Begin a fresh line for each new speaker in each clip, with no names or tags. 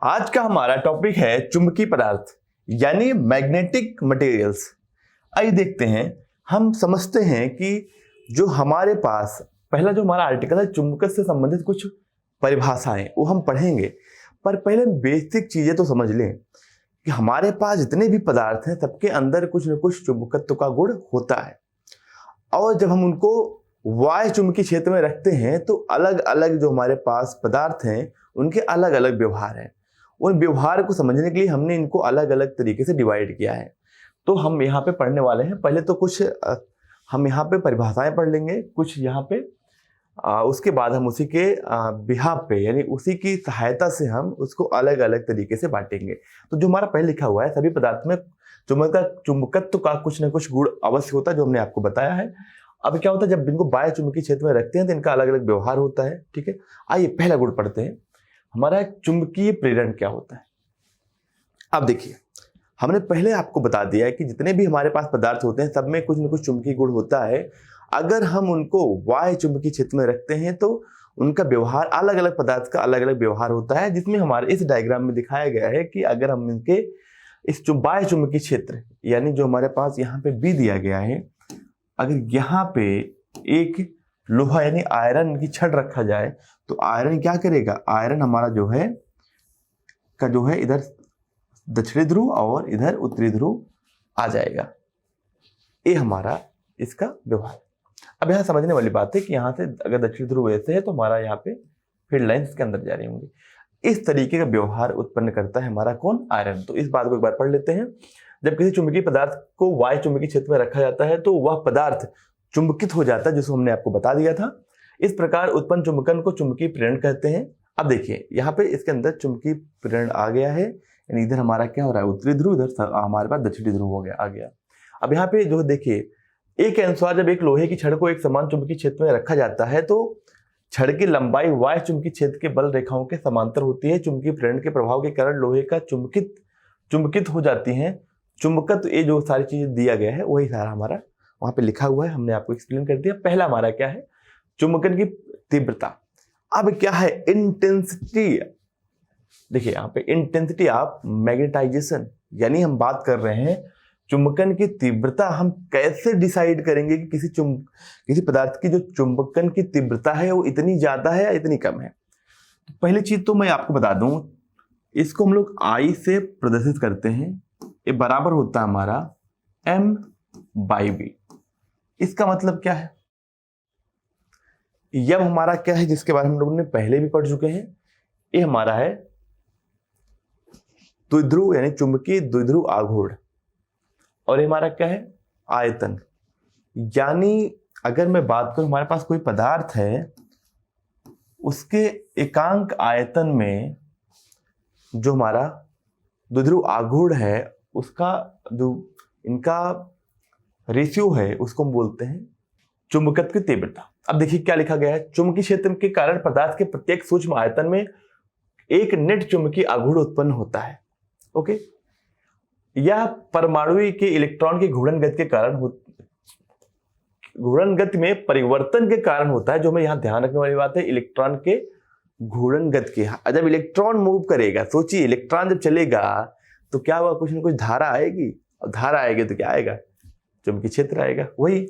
आज का हमारा टॉपिक है चुंबकीय पदार्थ यानी मैग्नेटिक मटेरियल्स। आइए देखते हैं। हम समझते हैं कि जो हमारे पास पहला जो हमारा आर्टिकल है चुंबकत्व से संबंधित कुछ परिभाषाएं वो हम पढ़ेंगे, पर पहले बेसिक चीजें तो समझ लें कि हमारे पास जितने भी पदार्थ हैं सबके अंदर कुछ न कुछ चुंबकत्व का गुण होता है, और जब हम उनको वाह्य चुंबकीय क्षेत्र में रखते हैं तो अलग अलग जो हमारे पास पदार्थ हैं उनके अलग अलग व्यवहार हैं। उन व्यवहार को समझने के लिए हमने इनको अलग अलग तरीके से डिवाइड किया है। तो हम यहाँ पे पढ़ने वाले हैं। पहले तो कुछ हम यहाँ पे परिभाषाएं पढ़ लेंगे कुछ यहाँ पे, उसके बाद हम उसी के बिहाफ पे यानी उसी की सहायता से हम उसको अलग अलग तरीके से बांटेंगे। तो जो हमारा पहले लिखा हुआ है सभी पदार्थ में चुंबकत्व का कुछ न कुछ गुण अवश्य होता है, जो हमने आपको बताया है। अब क्या होता है जब इनको बाह्य चुंबकीय क्षेत्र में रखते हैं तो इनका अलग अलग व्यवहार होता है। ठीक है, आइए पहला गुण पढ़ते हैं। हमारा चुंबकीय प्रेरण क्या होता है। अब देखिए, हमने पहले आपको बता दिया है कि जितने भी हमारे पास पदार्थ होते हैं सब में कुछ न कुछ चुंबकीय गुण होता है। अगर हम उनको वाह्य चुंबकीय क्षेत्र में रखते हैं तो उनका व्यवहार अलग अलग पदार्थ का अलग अलग व्यवहार होता है, जिसमें हमारे इस डायग्राम में दिखाया गया है कि अगर हम इनके इस बाह्य चुंबकीय क्षेत्र यानी जो हमारे पास यहाँ पे बी दिया गया है, अगर यहाँ पे एक लोहा यानी आयरन की छड़ रखा जाए तो आयरन क्या करेगा, आयरन हमारा जो है इधर दक्षिणी ध्रुव और इधर उत्तरी ध्रुव आ जाएगा। ये हमारा इसका व्यवहार। अब यहाँ समझने वाली बात है कि यहाँ से अगर दक्षिणी ध्रुव ऐसे है तो हमारा यहाँ पे फील्ड लाइंस के अंदर जा रही होंगी। इस तरीके का व्यवहार उत्पन्न करता है हमारा कौन, आयरन। तो इस बात को एक बार पढ़ लेते हैं। जब किसी चुंबकीय पदार्थ को वाह्य चुंबकीय क्षेत्र में रखा जाता है तो वह पदार्थ चुंबकित हो जाता है, जिसको हमने आपको बता दिया था। इस प्रकार उत्पन्न चुंबकन को चुंबकीय प्रेरण कहते हैं। अब देखिए यहाँ पे इसके अंदर चुंबकीय प्रेरण आ गया है, यानी इधर हमारा क्या हो रहा है उत्तरी ध्रुव, इधर हमारे पास दक्षिणी ध्रुव हो गया आ गया। अब यहाँ पे जो देखिए एक के अनुसार जब एक लोहे की छड़ को एक समान चुंबकीय क्षेत्र में रखा जाता है तो छड़ की लंबाई वाह्य चुंबकीय क्षेत्र के बल रेखाओं के समांतर होती है। चुंबकीय प्रेरण के प्रभाव के कारण लोहे का चुंबकित हो जाती है। चुंबकत्व ये जो सारी चीजें दिया गया है वही सारा हमारा वहां पे लिखा हुआ है, हमने आपको एक्सप्लेन कर दिया। पहला हमारा क्या है, चुंबकन की तीव्रता। अब क्या है इंटेंसिटी। देखिए यहाँ पे इंटेंसिटी ऑफ मैग्नेटाइजेशन, यानी हम बात कर रहे हैं चुंबकन की तीव्रता। हम कैसे डिसाइड करेंगे कि किसी पदार्थ की जो चुंबकन की तीव्रता है वो इतनी ज्यादा है या इतनी कम है। तो पहली चीज तो मैं आपको बता दूं, इसको हम लोग आई से प्रदर्शित करते हैं। ये बराबर होता है हमारा m/v। इसका मतलब क्या है, यह हमारा क्या है जिसके बारे में हम लोगों ने पहले भी पढ़ चुके हैं। ये हमारा है द्विध्रुव यानी चुंबकीय द्विध्रुव आघूर्ण, और ये हमारा क्या है आयतन। यानी अगर मैं बात करूं हमारे पास कोई पदार्थ है उसके एकांक आयतन में जो हमारा द्विध्रुव आघूर्ण है उसका जो इनका रेशियो है उसको हम बोलते हैं चुंबकत्व की तीव्रता। अब देखिए क्या लिखा गया है, चुंबकीय क्षेत्र के कारण पदार्थ के प्रत्येक सूक्ष्म आयतन में एक नेट चुंबकीय आघूर्ण उत्पन्न होता है। ओके, यह परमाणु के इलेक्ट्रॉन की घूर्णन गति के कारण घूर्णन गति में परिवर्तन के कारण होता है। जो हमें यहाँ ध्यान रखने वाली बात है, इलेक्ट्रॉन के घूर्णन गति की। जब इलेक्ट्रॉन मूव करेगा, सोचिए इलेक्ट्रॉन जब चलेगा तो क्या होगा, कुछ ना कुछ धारा आएगी, और धारा आएगी तो क्या आएगा, चुंबकीय क्षेत्र आएगा वही।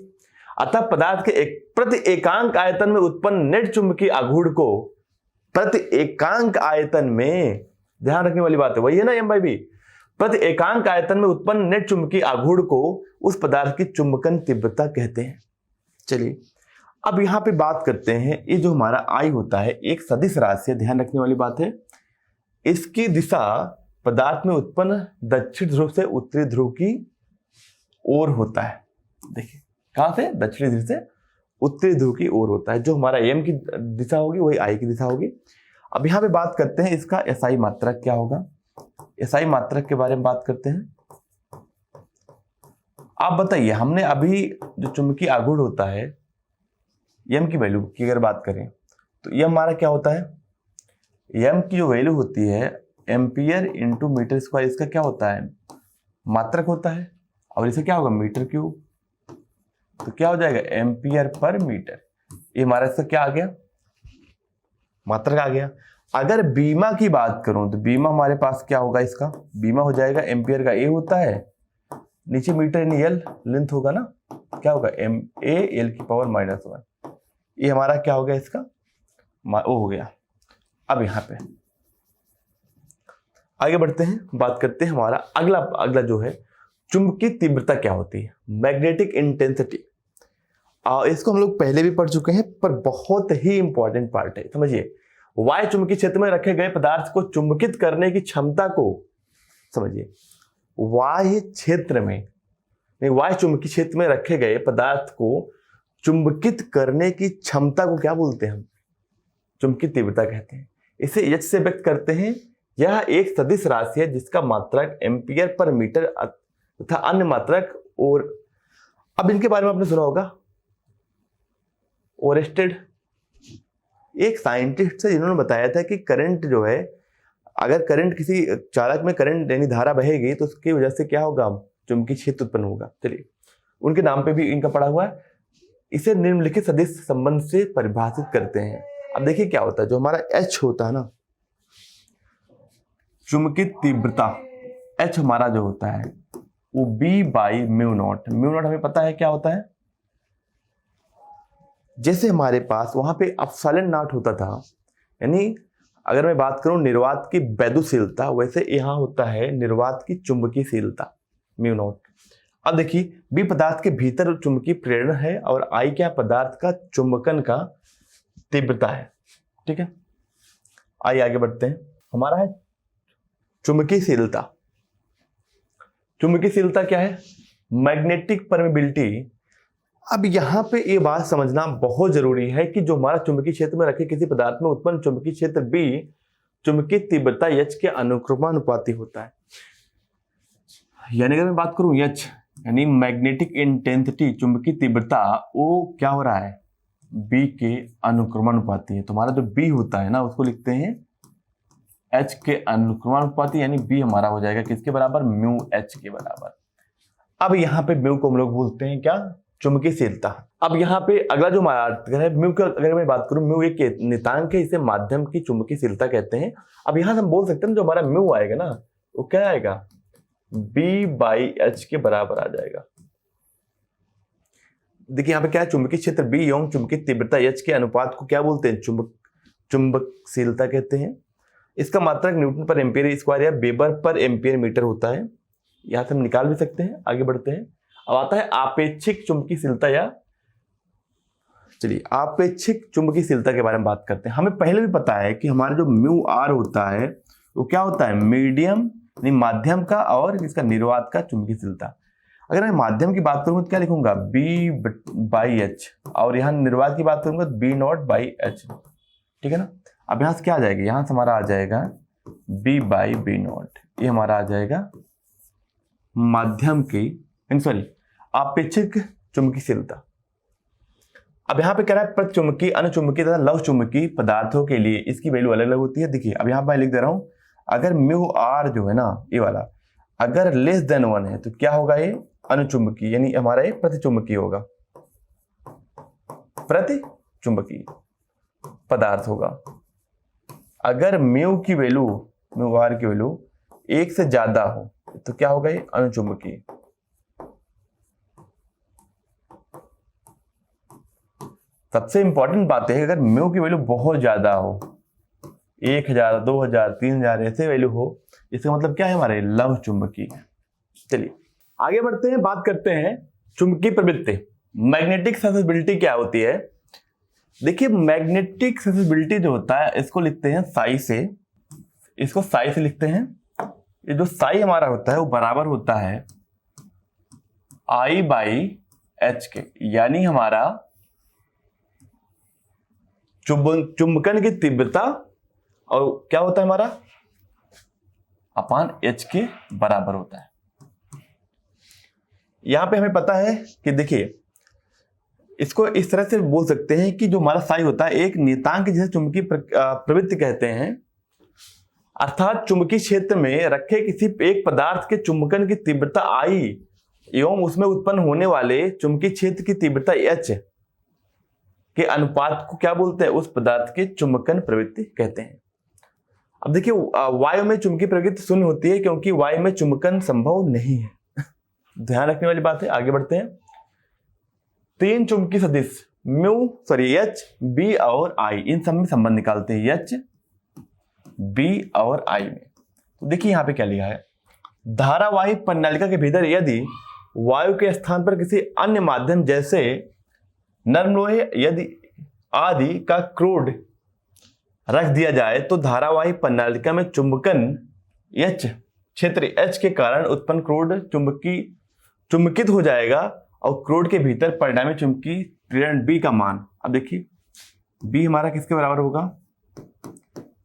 अतः पदार्थ के प्रति एकांक आयतन में उत्पन्न नेट चुंबकीय आघूर्ण को प्रति एकांक आयतन में, ध्यान रखने वाली बात है वही है ना m/v, प्रति एकांक आयतन में उत्पन्न नेट चुंबकीय आघूर्ण को उस पदार्थ की चुंबकन तीव्रता कहते हैं। चलिए अब यहां पे बात करते हैं, ये जो हमारा आई होता है एक सदिश राशि है, ध्यान रखने वाली बात है। इसकी दिशा पदार्थ में उत्पन्न दक्षिण ध्रुव से उत्तरी ध्रुव की ओर होता है। देखिए कहां से, दक्षिणी ध्रुव से उत्तरी ध्रुव की ओर होता है। जो हमारा एम की दिशा होगी वही आई की दिशा होगी। अब यहाँ पे बात करते हैं इसका एसआई मात्रक क्या होगा। एसआई मात्रक के बारे में बात करते हैं। आप बताइए, हमने अभी जो चुंबकीय आघूर्ण होता है एम की वैल्यू की अगर बात करें तो ये हमारा क्या होता है, एम की जो वैल्यू होती है एम्पियर इंटू मीटर स्क्वायर, इसका क्या होता है मात्रक होता है, और इसे क्या होगा मीटर क्यूब। तो क्या हो जाएगा एम्पियर पर मीटर। ये हमारा इसका क्या आ गया, मात्रक आ गया। अगर बीमा की बात करूं तो बीमा हमारे पास क्या होगा, इसका बीमा हो जाएगा एम्पियर का ए होता है, नीचे मीटर यानी एल लेंथ होगा ना, क्या होगा एम ए एल की पावर -1, ये हमारा क्या हो गया, इसका ओ हो गया। अब यहां पे आगे बढ़ते हैं, बात करते हैं हमारा अगला जो है चुंबकीय तीव्रता क्या होती है, मैग्नेटिक इंटेंसिटी। इसको हम लोग पहले भी पढ़ चुके हैं पर बहुत ही इंपॉर्टेंट पार्ट है, समझिए। वायु चुंबकीय क्षेत्र में रखे गए पदार्थ को चुंबकित करने की क्षमता को समझिए, वायु चुंबकीय क्षेत्र में रखे गए पदार्थ को चुंबकित करने की क्षमता को क्या बोलते हैं हम, चुंबकीय तीव्रता कहते हैं। इसे एच से व्यक्त करते हैं। यह एक सदिश राशि है जिसका मात्रक एम्पियर पर मीटर तथा अन्य मात्रक। और अब इनके बारे में आपने सुना होगा, ओरेस्टेड एक साइंटिस्ट है जिन्होंने बताया था कि करंट जो है, अगर करंट किसी चालक में करंट यानी धारा बहेगी तो उसकी वजह से क्या होगा, चुंबकीय क्षेत्र उत्पन्न होगा। चलिए, उनके नाम पे भी इनका पड़ा हुआ है। इसे निम्नलिखित सदिश संबंध से परिभाषित करते हैं। अब देखिए क्या होता है, जो हमारा H होता है ना, चुंबकीय तीव्रता H हमारा जो होता है वो B/μ0। μ0 हमें पता है क्या होता है, जैसे हमारे पास वहां पे एप्सिलॉन नॉट होता था, यानी अगर मैं बात करूं निर्वात की वैद्युशीलता, वैसे यहां होता है निर्वात की चुंबकीयशीलता μ0। अब देखिए B पदार्थ के भीतर चुंबकीय प्रेरण है और I क्या पदार्थ का चुंबकन का तीव्रता है। ठीक है, आइए आगे बढ़ते हैं। हमारा है चुंबकीयशीलता। चुंबकीयशीलता क्या है, मैग्नेटिक परमेबिलिटी। अब यहां पे ये बात समझना बहुत जरूरी है कि जो हमारा चुंबकीय क्षेत्र में रखे किसी पदार्थ में उत्पन्न चुंबकीय क्षेत्र B चुंबकीय तीव्रता H के अनुक्रमानुपाती होता है। यानी अगर मैं बात करूं H यानी मैग्नेटिक इंटेंसिटी, चुंबकीय तीव्रता, वो क्या हो रहा है, B के अनुक्रमानुपाती है। तुम्हारा जो B होता है ना, उसको लिखते हैं H के अनुक्रमानुपाती, यानी B हमारा हो जाएगा किसके बराबर, μH के बराबर। अब यहाँ पे म्यू को हम लोग बोलते हैं क्या, चुंबकीयशीलता। अब यहाँ पे अगला जो हमारा है म्यू का, अगर मैं बात करूं म्यू एक नियतांक है, इसे माध्यम की चुंबकीयशीलता कहते हैं। अब यहाँ से हम बोल सकते हैं जो हमारा म्यू आएगा ना, वो क्या आएगा, B/H के बराबर आ जाएगा। देखिए यहाँ पे क्या है, चुंबकीय क्षेत्र B एवं चुंबकीय तीव्रता H के अनुपात को क्या बोलते हैं, चुंबकशीलता कहते हैं। इसका मात्रक न्यूटन पर एम्पियर स्क्वायर या वेबर पर एम्पियर मीटर होता है। यहां से हम निकाल भी सकते हैं। आगे बढ़ते हैं, अब आता है आपेक्षिक चुंबकीयशीलता, या चलिए आपेक्षिक चुंबकीयशीलता के बारे में बात करते हैं। हमें पहले भी पता है कि हमारा जो म्यू आर होता है वो क्या होता है, मीडियम यानी माध्यम का और इसका निर्वात का चुंबकीयशीलता। अगर मैं माध्यम की बात करूंगा तो क्या लिखूंगा, B/H, और यहाँ निर्वात की बात करूंगा तो B0/H। ठीक है ना। अब यहाँ से क्या आ जाएगा, यहाँ से हमारा आ जाएगा B/B0, ये हमारा आ जाएगा माध्यम की आपेक्षिक चुंबकीयशीलता। अब यहाँ पे कह रहा है प्रतिचुंबकीय, अनुचुंबकीय तथा लव चुंबकीय पदार्थों के लिए इसकी वैल्यू अलग अलग होती है। देखिए अब यहाँ पर मैं लिख दे रहा हूं, अगर म्यू आर जो है ना, ये वाला अगर लेस देन 1 है तो क्या होगा, ये अनुचुंबकीय, यानी हमारा ये प्रतिचुंबकीय होगा, प्रतिचुंबकीय पदार्थ होगा। अगर म्यू की वैल्यू, म्यू आर की वैल्यू 1 से ज्यादा हो तो क्या होगा, ये अनुचुंबकीय। सबसे इंपॉर्टेंट बात है, अगर म्यू की वैल्यू बहुत ज्यादा हो, 1000, 2000, 3000 ऐसे वैल्यू हो, इसका मतलब क्या है, हमारे लव चुंबकीय। चलिए आगे बढ़ते हैं, बात करते हैं चुंबकीय प्रवृत्ति, मैग्नेटिक ससेसिबिलिटी क्या होती है। देखिए मैग्नेटिक ससेसिबिलिटी जो होता है इसको लिखते हैं साई से, इसको साई से लिखते हैं। ये जो साई हमारा होता है वो बराबर होता है I/H के, यानी हमारा चुंबकन की तीव्रता और क्या होता है हमारा अपान H के बराबर होता है। यहां पे हमें पता है कि देखिए इसको इस तरह से बोल सकते हैं कि जो हमारा साई होता है एक नियतांक जिसे चुंबकीय प्रवृत्ति कहते हैं, अर्थात चुंबकीय क्षेत्र में रखे किसी एक पदार्थ के चुंबकन की तीव्रता I एवं उसमें उत्पन्न होने वाले चुंबकीय क्षेत्र की तीव्रता H के अनुपात को क्या बोलते हैं, उस पदार्थ के चुंबकन प्रवृत्ति कहते हैं। अब देखिए वायु में चुंबकीय प्रवृत्ति शून्य होती है क्योंकि वायु में चुंबकन संभव नहीं है। ध्यान रखने वाली बात है। आगे बढ़ते हैं। तीन चुंबकीय सदिश एच, बी और आई, इन सब में संबंध निकालते हैं एच, बी और आई में। तो देखिए यहां पे क्या लिखा है, धारावाही प्रणालिका के भीतर यदि वायु के स्थान पर किसी अन्य माध्यम जैसे नरम लोहे यदि आदि का क्रूड रख दिया जाए तो धारावाही प्रणालिका में चुंबकन एच, क्षेत्र एच के कारण उत्पन्न क्रूड चुंबकित हो जाएगा और क्रूड के भीतर परिणामी चुंबकीय प्रेरण बी का मान, अब देखिए बी हमारा किसके बराबर होगा,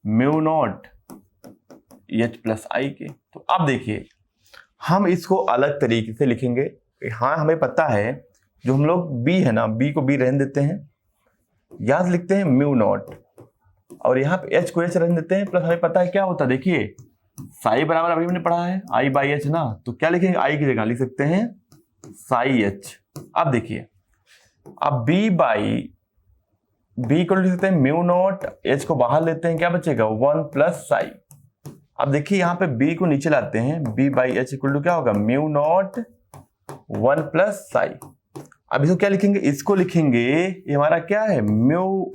म्यू नॉट एच प्लस आई के। तो अब देखिए हम इसको अलग तरीके से लिखेंगे। हाँ हमें पता है जो हम लोग बी है ना, बी को बी रहने देते हैं, यहां से लिखते हैं म्यू नॉट और यहाँ पे एच को एच रहने देते हैं, प्लस हमें पता है क्या होता है, देखिए साई बराबर अभी हमने पढ़ा है आई बाई एच ना, तो क्या लिखेंगे, आई की जगह लिख सकते हैं साई एच। अब देखिए अब बी बाई बी को लिख सकते हैं म्यू नॉट, एच को बाहर लेते हैं, क्या बचेगा 1 प्लस साई। अब देखिए यहाँ पे बी को नीचे लाते हैं, B by H equal to क्या होगा, म्यू नॉट 1 प्लस साई। अब इसको क्या लिखेंगे, इसको लिखेंगे ये हमारा क्या है, म्यू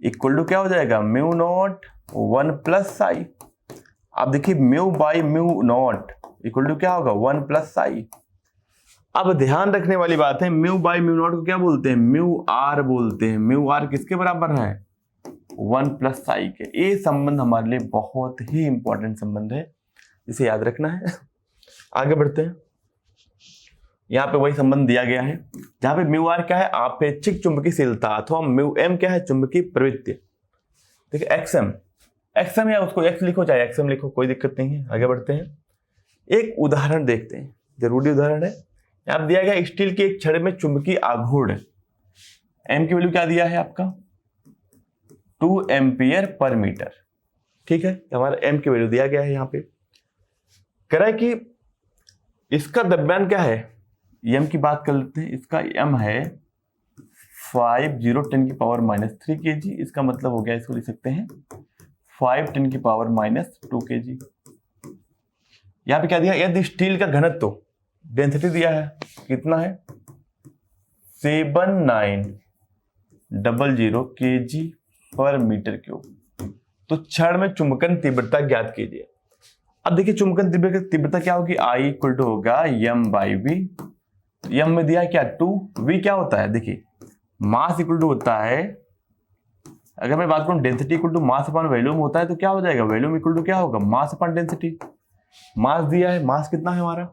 इक्वल टू क्या हो जाएगा, म्यू नॉट 1 प्लस साई। अब देखिए mu by mu naught equal to क्या होगा 1 प्लस साई। अब ध्यान रखने वाली बात है, म्यू बाई म्यू नॉट को क्या बोलते हैं, म्यू आर बोलते हैं। म्यू आर किसके बराबर है, 1 प्लस साई के। ये संबंध हमारे लिए बहुत ही इंपॉर्टेंट संबंध है, इसे याद रखना है। आगे बढ़ते हैं। यहाँ पे वही संबंध दिया गया है जहां पे म्यू आर क्या है, आपेक्षिक चुंबकीयशीलता, अथवा म्यू एम क्या है, चुंबकीय प्रवृत्ति। देखिए एक्सएम या उसको एक्स लिखो चाहे एक्सएम लिखो, कोई दिक्कत नहीं है। आगे बढ़ते हैं, एक उदाहरण देखते हैं, जरूरी उदाहरण है। यहाँ दिया गया स्टील की एक छड़ में चुंबकीय आघूर्ण, एम की वैल्यू क्या दिया है आपका 2 एम्पियर पर मीटर, ठीक है, हमारा एम की वैल्यू दिया गया है। यहाँ पे कह रहा है कि इसका द्रव्यमान क्या है, एम की बात कर लेते हैं। इसका एम है 5×10⁻³ kg, इसका मतलब हो गया, इसको लिख सकते हैं 5×10⁻² kg। यहाँ पे क्या दिया, यदि स्टील का घनत्व डेंसिटी दिया है, कितना है 7900 kg पर मीटर क्यूब, तो क्षण में चुंबकन तीव्रता ज्ञात कीजिए। अब देखिए चुंबकन तीव्रता क्या होगी, आई इक्वल टू होगा एम बाई वी। एम में दिया है क्या 2, वी क्या होता है, देखिए मास इक्वल टू होता है, अगर मैं बात करूं density equal to mass upon volume होता है, तो क्या हो जाएगा, वॉल्यूम इक्वल टू क्या होगा, मास अपॉन डेंसिटी। मास दिया है, मास कितना है हमारा,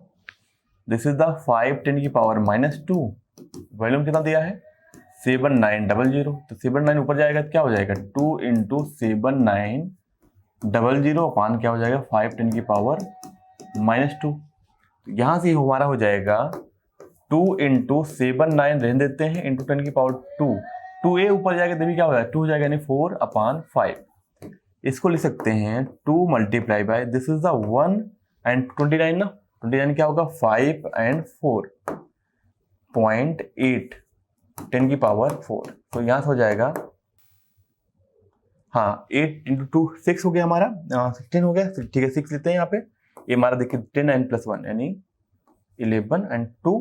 दिस इज द 5×10⁻²। वॉल्यूम कितना दिया है 7900, तो 79 ऊपर जाएगा तो क्या हो जाएगा 2 × 7900 अपान क्या हो जाएगा 5×10⁻²। यहां से हमारा हो जाएगा 2 × 79 रहने देते हैं इंटू 10⁻², 2a ऊपर जाएगा तभी क्या हो जाएगा 2 हो जाएगा, यानी 4/5। इसको लिख सकते हैं 2 × दिस इज द 1 and 29 ना, 29 क्या होगा 5 and 4 0.8 10⁻⁴। तो यहां से हो जाएगा हाँ 8 × 2 6 हो गया हमारा, 16 हो गया, ठीक है 6 लेते हैं यहाँ पे। ये हमारा देखिए 10 and +1 यानी 11 and 2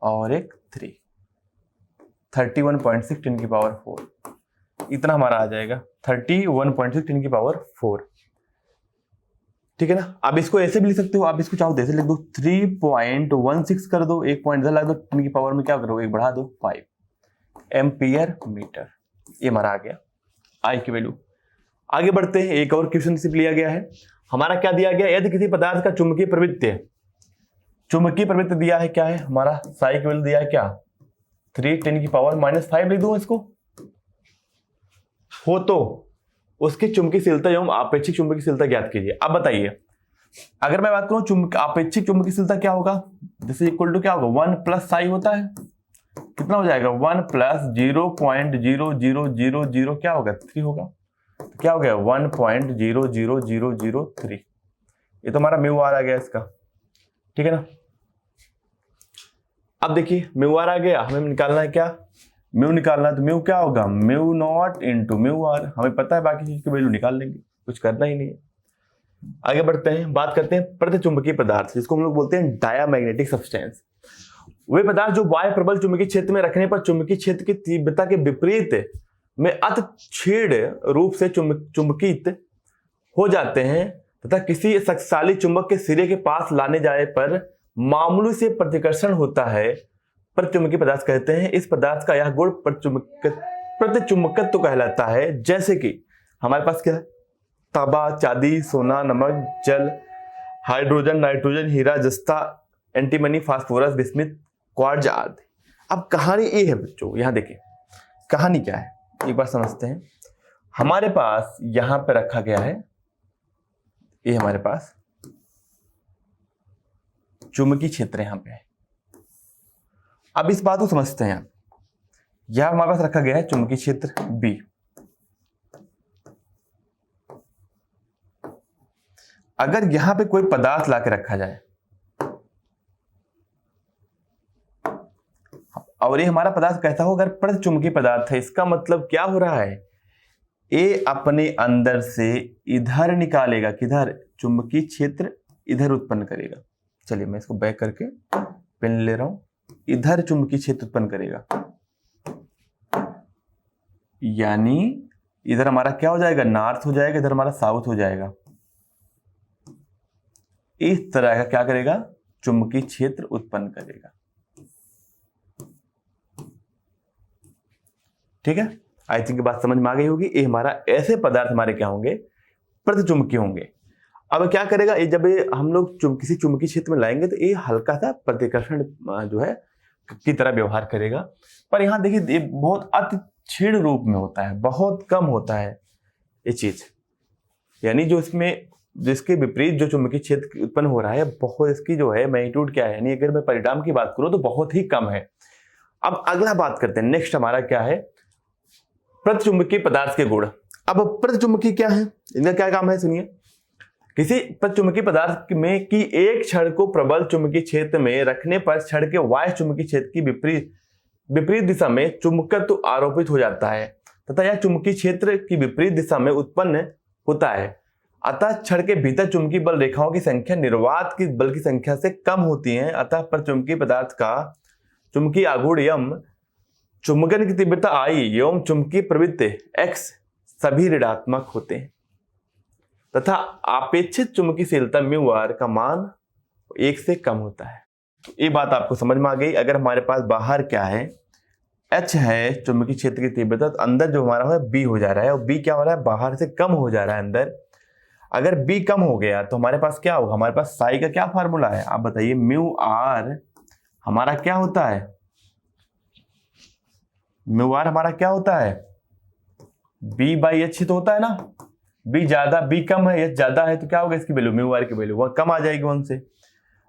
और एक 3, 31.6 10⁻⁴, इतना हमारा आ जाएगा 31.6 10⁻⁴, ठीक है ना। अब इसको ऐसे भी लिख सकते हो, आप इसको चाहो ऐसे लिख दो 3.16 कर दो, एक पॉइंट लगा दो, 10⁻में क्या करो एक बढ़ा दो 5 एम्पियर मीटर, ये हमारा आ गया आई की वैल्यू। आगे बढ़ते हैं, एक और क्वेश्चन सिर्फ लिया गया है हमारा, क्या दिया गया, यदि किसी पदार्थ का चुंबकीय प्रवृत्ति दिया है, क्या है हमारा साई की वैल्यू दिया है क्या 3 10⁻⁻5 लिख दूं इसको, हो तो उसकी चुंबकीयशीलता एवं आपेक्षिक चुंबकीयशीलता ज्ञात कीजिए। अब बताइए अगर मैं बात करूं आपेक्षिक चुंबकीयशीलता क्या होगा, जैसे इक्वल टू क्या होगा 1 प्लस साई होता है, कितना हो जाएगा 1 + 0.00003 क्या होगा 3 होगा, तो क्या हो गया 1.00003। ये तो हमारा म्यू आर आ गया इसका, ठीक है ना। अब देखिए म्यू आर आ गया, हमें निकालना है क्या, म्यू निकालना है तो म्यू क्या होगा, mu naught into mu R. हमें पता है बाकी चीज की वैल्यू निकाल लेंगे, कुछ करना ही नहीं है। आगे बढ़ते हैं, बात करते हैं प्रतिचुंबकीय पदार्थ, जिसको हम लोग बोलते हैं डायामैग्नेटिक सब्सटेंस। वे पदार्थ जो बाह्य प्रबल चुंबकीय क्षेत्र में रखने पर चुंबकीय क्षेत्र की तीव्रता के विपरीत में अतछेद रूप से चुंबकित हो जाते हैं तथा किसी शक्तिशाली चुंबक के सिरे के पास लाने जाने पर मामूली से प्रतिकर्षण होता है, प्रतिचुंबकीय पदार्थ कहते हैं। इस पदार्थ का यह गुण प्रतिचुंबकत्व कहलाता है। जैसे कि हमारे पास क्या है, तांबा, चांदी, सोना, नमक, जल, हाइड्रोजन, नाइट्रोजन, हीरा, जस्ता, एंटीमनी, फास्फोरस, बिस्मिथ, क्वार्ट्ज आदि। अब कहानी ये है बच्चों, यहां देखिए कहानी क्या है, एक बार समझते हैं। हमारे पास यहां पे रखा गया है, ये हमारे पास चुंबकीय क्षेत्र यहां पे है। अब इस बात को समझते हैं आप, यहां हमारे पास रखा गया है चुंबकीय क्षेत्र बी। अगर यहां पे कोई पदार्थ लाके रखा जाए और ये हमारा पदार्थ कहता हो अगर प्रतिचुंबकीय पदार्थ है, इसका मतलब क्या हो रहा है, ये अपने अंदर से इधर निकालेगा, किधर, चुंबकीय क्षेत्र इधर उत्पन्न करेगा। चलिए मैं इसको बैक करके पेन ले रहा हूं, इधर चुंबकीय क्षेत्र उत्पन्न करेगा, यानी इधर हमारा क्या हो जाएगा, नॉर्थ हो जाएगा, इधर हमारा साउथ हो जाएगा। इस तरह का क्या करेगा, चुंबकीय क्षेत्र उत्पन्न करेगा। ठीक है, आई थिंक बात समझ में आ गई होगी। ये हमारा ऐसे पदार्थ हमारे क्या होंगे, प्रतिचुंबकीय होंगे। अब क्या करेगा, ये जब हम लोग किसी चुंबकीय क्षेत्र में लाएंगे तो ये हल्का सा प्रतिकर्षण जो है की तरह व्यवहार करेगा। पर यहाँ देखिए ये बहुत अति क्षीण रूप में होता है, बहुत कम होता है ये चीज, यानी जो इसमें जिसके विपरीत जो चुंबकीय क्षेत्र उत्पन्न हो रहा है, बहुत इसकी जो है मैग्नीट्यूड क्या है, यानी अगर मैं परिणाम की बात करूं तो बहुत ही कम है। अब अगला बात करते हैं, नेक्स्ट हमारा क्या है, प्रतिचुंबकीय पदार्थ के गुण। अब प्रतिचुंबकीय क्या है, इनका क्या काम है, सुनिए। किसी प्रतिचुंबकीय पदार्थ में की एक छड़ को प्रबल चुंबकीय क्षेत्र में रखने पर छड़ के बाह्य चुंबकीय क्षेत्र की विपरीत दिशा में चुंबकत्व आरोपित हो जाता है तथा यह चुंबकीय क्षेत्र की विपरीत दिशा में उत्पन्न होता है। अतः छड़ के भीतर चुंबकीय बल रेखाओं की संख्या निर्वात की बल की संख्या से कम होती है। अतः प्रतिचुंबकीय पदार्थ का चुंबकीय आघूर्ण यम, चुंबकन की तीव्रता आई एवं चुंबकीय प्रवृत्ति x सभी ऋणात्मक होते हैं तथा अपेक्षित चुंबकीयशीलता म्यू आर का मान 1 से कम होता है। तो ये बात आपको समझ में आ गई। अगर हमारे पास बाहर क्या है, h है चुंबकीय क्षेत्र की तीव्रता, तो अंदर जो हमारा है b हो जा रहा है, और b क्या हो रहा है, बाहर से कम हो जा रहा है अंदर। अगर b कम हो गया तो हमारे पास क्या होगा, हमारे पास साई का क्या फार्मूला है, आप बताइए। म्यू आर हमारा क्या होता है, म्यू आर हमारा क्या होता है, b बाई एच तो होता है ना। b ज्यादा, b कम है, h ज्यादा है, तो क्या होगा इसकी वैल्यू, म्यू आर की वैल्यू वह कम आ जाएगी 1 से।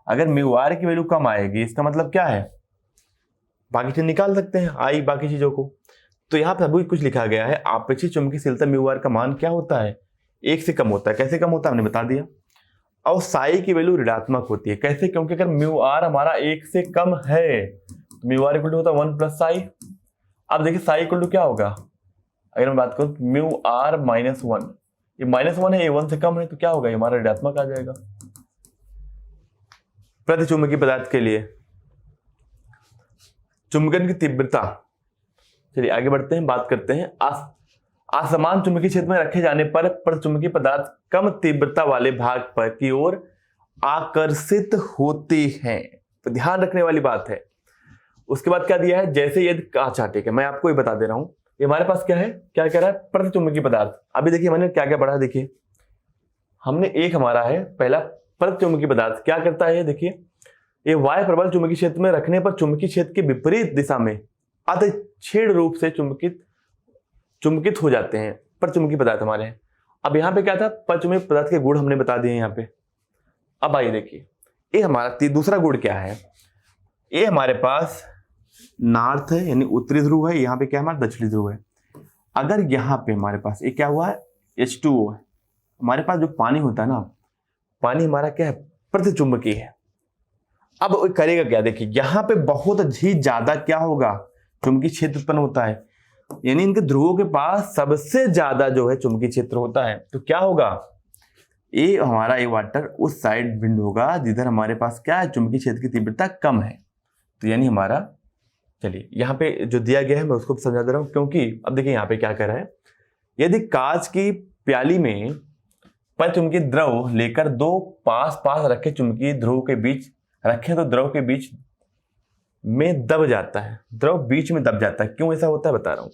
अगर म्यू आर की वैल्यू कम आएगी, इसका मतलब क्या है, बाकी चीज निकाल सकते हैं आई बाकी चीजों को। तो यहाँ पे अभी कुछ लिखा गया है, अपेक्षित चुंबकीयशीलता म्यू आर का मान क्या होता है, 1 से कम होता है। कैसे कम होता है हमने बता दिया। और साई की वैल्यू ऋणात्मक होती है। कैसे, क्योंकि अगर म्यू आर हमारा 1 से कम है तो म्यू आर इक्वल टू होता है 1 प्लस साई। अब देखिए साई इक्वल टू क्या होगा, अगर मैं बात करूं म्यू आर माइनस 1, ये -1 है, ये 1 से कम है, तो क्या होगा, ये हमारा ऋणात्मक आ जाएगा प्रतिचुंबकीय पदार्थ के लिए। चुंबकन की तीव्रता, चलिए आगे बढ़ते हैं, बात करते हैं असमान चुंबकीय क्षेत्र में रखे जाने पर प्रतिचुंबकीय पदार्थ कम तीव्रता वाले भाग पर की ओर आकर्षित होते हैं। तो ध्यान रखने वाली बात है। उसके बाद क्या दिया है, जैसे यदि अच्छा ठीक है, मैं आपको ये बता दे रहा हूं, ये हमारे पास क्या है, क्या कह रहा है, प्रतिचुंबकीय पदार्थ। अभी देखिए मैंने क्या क्या पढ़ा, देखिए हमने एक हमारा है पहला प्रतिचुंबकीय पदार्थ क्या करता है, देखिए ये वायु प्रबल चुंबकीय क्षेत्र में रखने पर चुंबकीय क्षेत्र के विपरीत दिशा में अतछेद रूप से चुंबकित हो जाते हैं प्रतिचुंबकीय पदार्थ हमारे हैं। अब यहाँ पे क्या था, प्रतिचुंबकीय पदार्थ के गुण हमने बता दिए यहाँ पे। अब आइए देखिए, ये हमारा दूसरा गुण क्या है, ये हमारे पास नॉर्थ है यानी उत्तरी ध्रुव है, यहाँ पे क्या हमारा दक्षिणी ध्रुव है। अगर यहाँ पे हमारे पास ये क्या हुआ है, H2O है। हमारे पास जो पानी होता है ना, पानी हमारा क्या है, प्रतिचुंबकीय है। अब करेगा क्या, देखिए यहाँ पे बहुत ही ज्यादा क्या होगा, चुंबकीय क्षेत्र उत्पन्न होता है, यानी इनके ध्रुवों के पास सबसे ज्यादा जो है चुंबकीय क्षेत्र होता है। तो क्या होगा, ये हमारा ए वाटर उस साइड विंड होगा जिधर हमारे पास क्या है, चुंबकीय क्षेत्र की तीव्रता कम है। तो यानी हमारा, चलिए यहाँ पे जो दिया गया है मैं उसको समझा दे रहा हूँ, क्योंकि अब देखिए यहाँ पे क्या कर रहा है, यदि कांच की प्याली में पर चुंबकीय द्रव लेकर दो पास पास रखे चुंबकीय ध्रुव के बीच रखें तो द्रव के बीच में दब जाता है, द्रव बीच में दब जाता है। क्यों ऐसा होता है बता रहा हूं,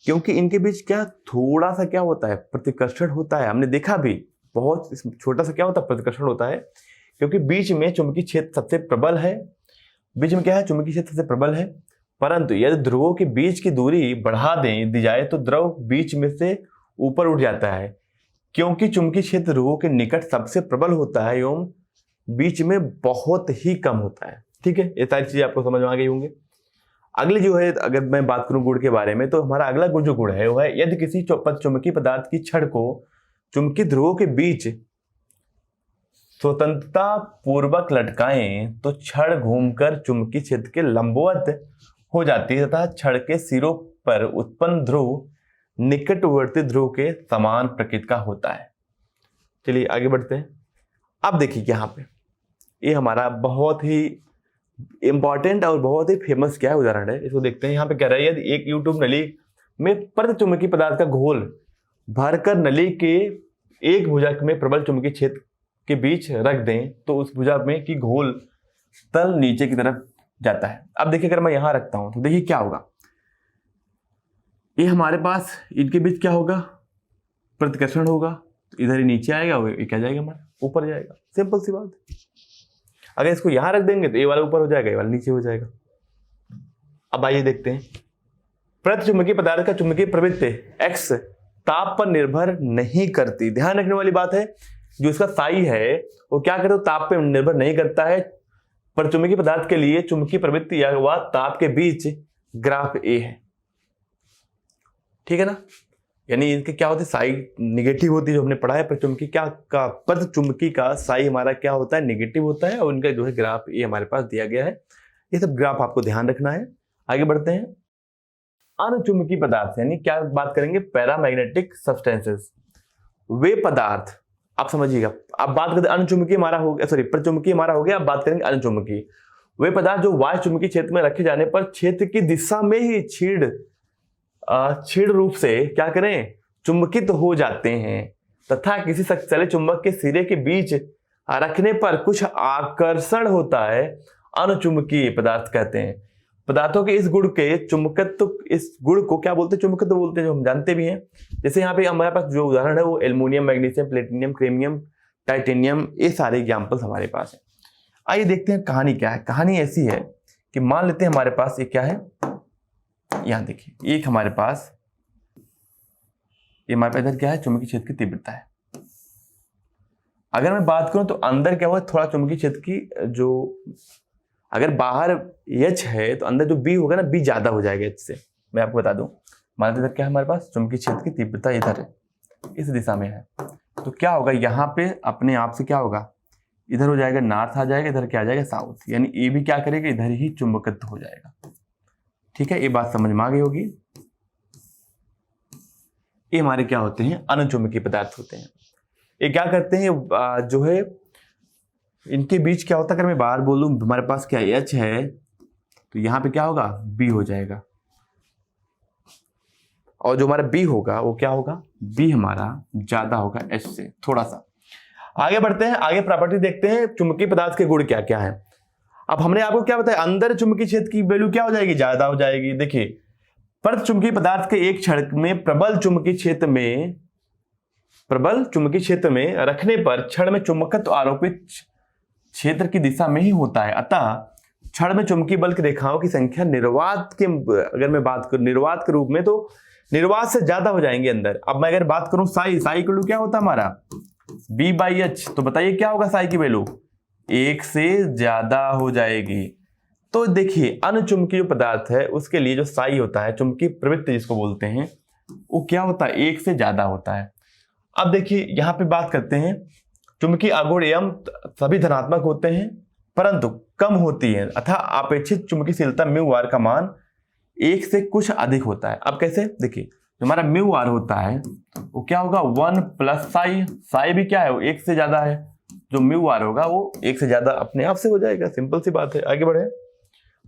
क्योंकि इनके बीच क्या थोड़ा सा क्या होता है, प्रतिकर्षण होता है। हमने देखा भी बहुत छोटा सा क्या होता है, प्रतिकर्षण होता है, क्योंकि बीच में चुंबकीय क्षेत्र सबसे प्रबल है। बीच में क्या है, चुंबकीय क्षेत्र सबसे प्रबल है। परंतु यदि ध्रुवों के बीच की दूरी बढ़ा दी जाए तो द्रव बीच में से ऊपर उठ जाता है, क्योंकि चुंबकीय क्षेत्र ध्रुवों के निकट सबसे प्रबल होता है एवं बीच में बहुत ही कम होता है। ठीक है, ये सारी चीजें आपको समझ में आ गई होंगी। अगली जो है, अगर मैं बात करूं गुण के बारे में, तो हमारा अगला गुण जो गुण है वो है, यदि किसी चुंबकीय पदार्थ की छड़ को चुंबकीय ध्रुवों के बीच स्वतंत्रता पूर्वक लटकाएं तो छड़ घूमकर चुंबकीय क्षेत्र के लंबवत हो जाती है तथा छड़ के सिरों पर उत्पन्न ध्रुव निकटवर्ती ध्रुव के समान प्रकृति का होता है। चलिए आगे बढ़ते हैं। अब देखिए यहाँ पे ये हमारा बहुत ही इंपॉर्टेंट और बहुत ही फेमस क्या है उदाहरण है, इसको देखते हैं। यहाँ पे कह रहा है, यदि एक ट्यूब नली में प्रति चुंबकीय पदार्थ का घोल भरकर नली के एक भुजा में प्रबल चुंबकीय क्षेत्र के बीच रख दें तो उस भुजा में की घोल तल नीचे की तरफ जाता है। अब देखिए अगर मैं यहाँ रखता हूं तो देखिए क्या होगा, ये हमारे पास इनके बीच क्या होगा, प्रतिकर्षण होगा, तो इधर ही नीचे आएगा, ये क्या जाएगा हमारा ऊपर जाएगा। सिंपल सी बात। अगर इसको यहां रख देंगे तो ये वाला ऊपर हो जाएगा, ये वाला नीचे हो जाएगा। अब आइए देखते हैं, प्रति चुंबकीय पदार्थ का चुंबकीय प्रवृत्ति x ताप पर निर्भर नहीं करती। ध्यान रखने वाली बात है, जो इसका साई है वो क्या करे, ताप पर निर्भर नहीं करता है। पर चुंबकीय पदार्थ के लिए चुंबकीय प्रवृत्ति या व ताप के बीच ग्राफ ए है। ठीक है ना, यानी इनके क्या होते हैं, साई निगेटिव होती है, जो हमने पढ़ा है। पर चुंबकीय क्या का, पर चुंबकीय का साई हमारा क्या होता है, निगेटिव होता है, और उनका जो है ग्राफ ये हमारे पास दिया गया है। ये सब ग्राफ आपको ध्यान रखना है। आगे बढ़ते हैं। अनचुंबकीय पदार्थ यानी क्या बात करेंगे, पैरामैग्नेटिक सब्सटेंसेस। वे पदार्थ, आप समझिएगा, अब बात करते हैं अनचुंबकीय हमारा हो गया, सॉरी प्रचुंबकीय हमारा हो गया, अब बात करेंगे अनचुंबकीय। वे पदार्थ जो वायु चुंबकीय क्षेत्र में रखे जाने पर क्षेत्र की दिशा में ही छीड़ रूप से क्या करें, चुंबकित हो जाते हैं तथा किसी चले चुंबक के सिरे के बीच रखने पर कुछ आकर्षण होता है, अनचुंबकीय पदार्थ कहते हैं। पदार्थों के इस गुण के चुंबकत्व, इस गुण को क्या बोलते हैं, चुंबकत्व बोलते हैं, जो हम जानते भी हैं। जैसे यहाँ पे हमारे पास जो उदाहरण है वो aluminium, magnesium, platinum, chromium, titanium, ये सारे एग्जाम्पल्स हमारे पास है। आइए देखते हैं कहानी क्या है। कहानी ऐसी है कि मान लेते हैं हमारे पास ये क्या है, यहां देखिए एक हमारे पास ये हमारे पास इधर क्या है, चुंबकीय क्षेत्र की तीव्रता है। अगर मैं बात करूं तो अंदर क्या हुआ, थोड़ा चुंबकीय क्षेत्र की जो, अगर बाहर H है तो अंदर जो B होगा ना, B ज्यादा हो जाएगा H से। मैं आपको बता दूं, मान लीजिए इधर क्या है हमारे पास, चुंबकीय क्षेत्र की तीव्रता इधर है, इस दिशा में है, तो क्या होगा यहाँ पे अपने आप से क्या होगा, इधर हो जाएगा नॉर्थ आ जाएगा, इधर क्या आ जाएगा साउथ, यानी ए भी क्या करेगा, इधर ही चुंबकत्व हो जाएगा। ठीक है, ये बात समझ में आ गई होगी। ये हमारे क्या होते हैं, अनचुंबकीय पदार्थ होते हैं। ये क्या करते हैं, जो है इनके बीच क्या होता है, अगर मैं बाहर बोलूं हमारे पास क्या H है तो यहाँ पे क्या होगा, B हो जाएगा, और जो हमारा B होगा वो क्या होगा, B हमारा ज्यादा होगा H से थोड़ा सा। आगे बढ़ते हैं, आगे प्रॉपर्टी देखते हैं, चुंबकीय पदार्थ के गुण क्या क्या है। अब हमने आपको क्या बताया, अंदर चुंबकीय क्षेत्र की वैल्यू क्या हो जाएगी, ज्यादा हो जाएगी। देखिए, पर चुंबकीय पदार्थ के एक छड़ में प्रबल चुंबकीय क्षेत्र में रखने पर छड़ में चुंबकत्व आरोपित क्षेत्र की दिशा में ही होता है। अतः छड़ में चुंबकीय बल की रेखाओं की संख्या निर्वात के, अगर मैं बात करूं निर्वात के रूप में, तो निर्वात से ज्यादा हो जाएंगे अंदर। अब मैं अगर बात करूं साई की वैल्यू क्या होता है हमारा, B/H, तो बताइए क्या होगा साई की वैल्यू, 1 से ज्यादा हो जाएगी। तो देखिए अनचुंबकीय जो पदार्थ है उसके लिए जो साई होता है, चुंबकीय प्रवृत्ति जिसको बोलते हैं, वो क्या होता है, 1 से ज्यादा होता है। अब देखिए यहाँ पे बात करते हैं, चुंबकीय आघूर्ण एम सभी धनात्मक होते हैं परंतु कम होती है, अतः अपेक्षित चुंबकीयशीलता μr का मान 1 से कुछ अधिक होता है। अब कैसे, देखिए जो हमारा म्यू आर होता है वो क्या होगा 1 प्लस साई, साई भी क्या है वो 1 से ज्यादा है, जो म्यू आर होगा वो 1 से ज्यादा अपने आप से हो जाएगा। सिंपल सी बात है। आगे बढ़े,